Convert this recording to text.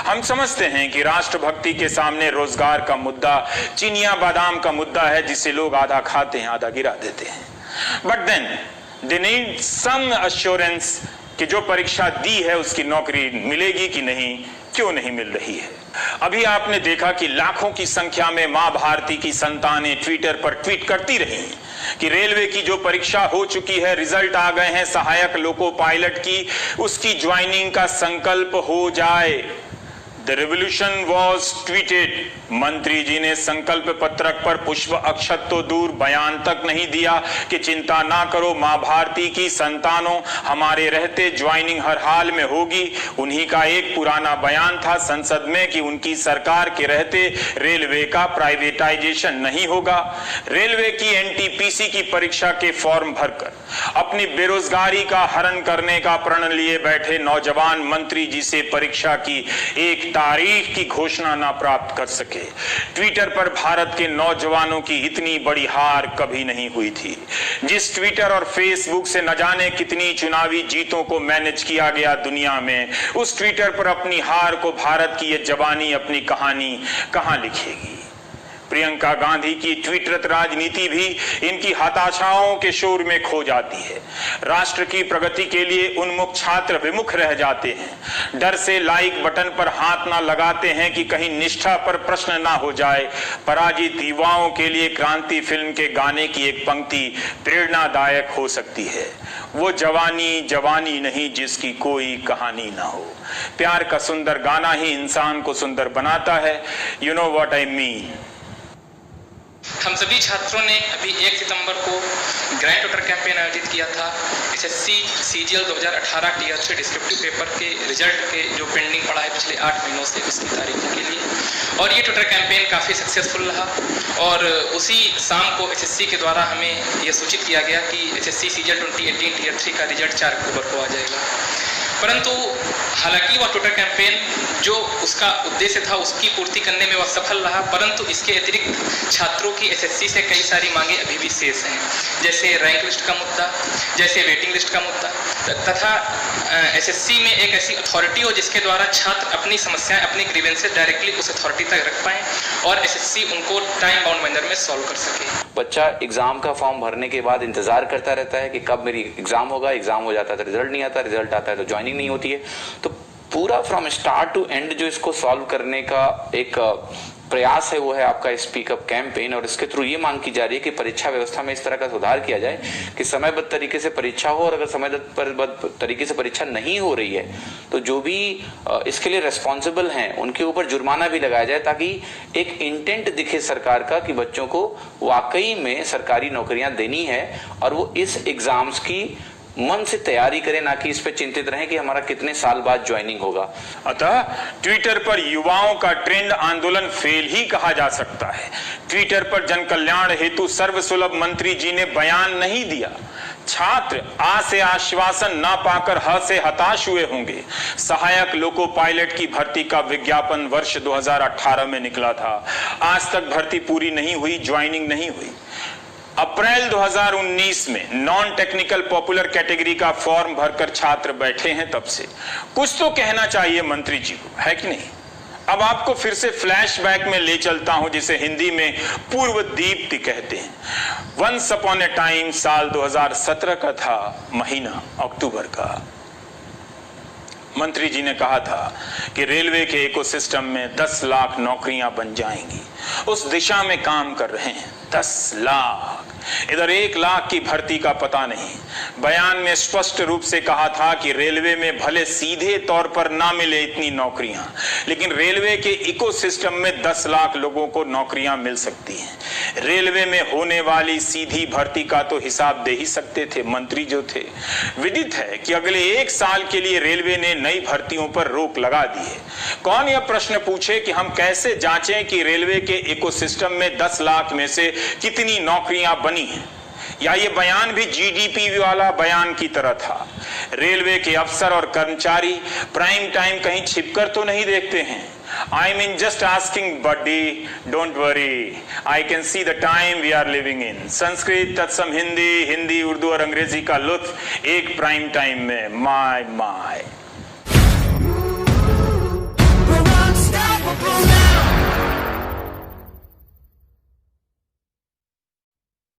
हम समझते हैं कि राष्ट्रभक्ति के सामने रोजगार का मुद्दा चिनिया बादाम का मुद्दा है, जिसे लोग आधा खाते हैं आधा गिरा देते हैं। But then they need some assurance कि जो परीक्षा दी है उसकी नौकरी मिलेगी कि नहीं, क्यों नहीं मिल रही है। अभी आपने देखा कि लाखों की संख्या में मां भारती की संतानें ट्विटर पर ट्वीट करती रही कि रेलवे की जो परीक्षा हो चुकी है, रिजल्ट आ गए हैं सहायक लोको पायलट की, उसकी ज्वाइनिंग का संकल्प हो जाए। The revolution was tweeted. मंत्री जी ने संकल्प पत्रक पर पुष्प अक्षत तो दूर, बयान तक नहीं दिया कि चिंता ना करो मां भारती की संतानों, हमारे रहते ज्वाइनिंग हर हाल में होगी। उन्हीं का एक पुराना बयान था संसद में कि उनकी सरकार के रहते रेलवे का प्राइवेटाइजेशन नहीं होगा। रेलवे की एनटीपीसी की परीक्षा के फॉर्म भरकर अपनी बेरोजगारी का हरण करने का प्रण लिए बैठे नौजवान मंत्री जी से परीक्षा की एक तारीख की घोषणा ना प्राप्त कर सके। ट्विटर पर भारत के नौजवानों की इतनी बड़ी हार कभी नहीं हुई थी। जिस ट्विटर और फेसबुक से न जाने कितनी चुनावी जीतों को मैनेज किया गया दुनिया में, उस ट्विटर पर अपनी हार को भारत की ये जवानी अपनी कहानी कहां लिखेगी। प्रियंका गांधी की ट्वीटरत राजनीति भी इनकी हताशाओं के शोर में खो जाती है। राष्ट्र की प्रगति के लिए उन्मुख छात्र विमुख रह जाते हैं, डर से लाइक बटन पर हाथ ना लगाते हैं कि कहीं निष्ठा पर प्रश्न ना हो जाए। पराजित युवाओं के लिए क्रांति फिल्म के गाने की एक पंक्ति प्रेरणादायक हो सकती है, वो जवानी जवानी नहीं जिसकी कोई कहानी ना हो। प्यार का सुंदर गाना ही इंसान को सुंदर बनाता है। You know what I mean. हम सभी छात्रों ने अभी 1 सितंबर को ग्रैंड टोटर कैंपेन आयोजित किया था SSC CGL 2018 tier 3 descriptive paper के रिजल्ट के जो पेंडिंग पड़ा है पिछले 8 महीनों से, उसकी तारीखों के लिए। और ये टोटर कैंपेन काफ़ी सक्सेसफुल रहा और उसी शाम को एसएससी के द्वारा हमें यह सूचित किया गया कि एसएससी सीजीएल 2018 टीयर 3 का रिजल्ट 4 अक्टूबर को आ जाएगा। परंतु हालांकि वह टोटर कैंपेन जो उसका उद्देश्य था उसकी पूर्ति करने में वह सफल रहा, परंतु इसके अतिरिक्त छात्रों की एसएससी से कई सारी मांगे अभी भी शेष हैं, जैसे रैंक लिस्ट का मुद्दा, जैसे वेटिंग लिस्ट का मुद्दा, तथा एसएससी में एक ऐसी अथॉरिटी हो जिसके द्वारा छात्र अपनी समस्याएं, अपनी ग्रीवेंसेस डायरेक्टली उस अथॉरिटी तक रख पाएं और एसएससी उनको टाइम बाउंड मैनर में सॉल्व कर सके। बच्चा एग्जाम का फॉर्म भरने के बाद इंतजार करता रहता है कि कब मेरी एग्जाम होगा, एग्जाम हो जाता है तो रिजल्ट नहीं आता, रिजल्ट आता है तो ज्वाइनिंग नहीं होती है। तो पूरा फ्रॉम स्टार्ट टू एंड जो इसको सॉल्व करने का एक प्रयास है वो है आपका स्पीकअप कैंपेन। और इसके थ्रू ये मांग की जा रही है कि परीक्षा व्यवस्था में इस तरह का सुधार किया जाए कि समयबद्ध तरीके से परीक्षा हो, और अगर समयबद्ध तरीके से परीक्षा नहीं हो रही है तो जो भी इसके लिए रेस्पॉन्सिबल हैं उनके ऊपर जुर्माना भी लगाया जाए, ताकि एक इंटेंट दिखे सरकार का कि बच्चों को वाकई में सरकारी नौकरियां देनी है और वो इस एग्जाम्स की मन से तैयारी करें, ना कि इस पे चिंतित रहें कि हमारा कितने साल बाद ज्वाइनिंग होगा। अतः ट्विटर पर युवाओं का ट्रेंड आंदोलन फेल ही कहा जा सकता है। ट्विटर पर जन कल्याण हेतु सर्वसुलभ मंत्री जी ने बयान नहीं दिया। छात्र आ से आश्वासन ना पाकर ह से हताश हुए होंगे। सहायक लोको पायलट की भर्ती का विज्ञापन वर्ष 2018 में निकला था, आज तक भर्ती पूरी नहीं हुई, ज्वाइनिंग नहीं हुई। अप्रैल 2019 में नॉन टेक्निकल पॉपुलर कैटेगरी का फॉर्म भरकर छात्र बैठे हैं, तब से कुछ तो कहना चाहिए मंत्री जी को, है कि नहीं। अब आपको फिर से फ्लैशबैक में ले चलता हूं, जिसे हिंदी में पूर्व दीप्ति कहते हैं। वंस अपॉन ए टाइम साल 2017 का था, महीना अक्टूबर का। मंत्री जी ने कहा था कि रेलवे के इकोसिस्टम में 10 लाख नौकरियां बन जाएंगी, उस दिशा में काम कर रहे हैं। 10 लाख, इधर 1 लाख की भर्ती का पता नहीं। बयान में स्पष्ट रूप से कहा था कि रेलवे में भले सीधे तौर पर ना मिले इतनी नौकरियां, लेकिन रेलवे के इकोसिस्टम में 10 लाख लोगों को नौकरियां मिल सकती हैं। रेलवे में होने वाली सीधी भर्ती का तो हिसाब दे ही सकते थे मंत्री जो थे। विदित है कि अगले 1 साल के लिए रेलवे ने नई भर्तियों पर रोक लगा दी है। कौन यह प्रश्न पूछे कि हम कैसे जांचें कि रेलवे के इकोसिस्टम में 10 लाख में से कितनी नौकरियां बनी हैं? या ये बयान भी जीडीपी वाला बयान की तरह था? रेलवे के अफसर और कर्मचारी प्राइम टाइम कहीं छिपकर तो नहीं देखते हैं। I mean just asking buddy, don't worry, I can see the time we are living in। Sanskrit तत्सम हिंदी, हिंदी उर्दू और अंग्रेजी का लुत्फ एक प्राइम टाइम में, माय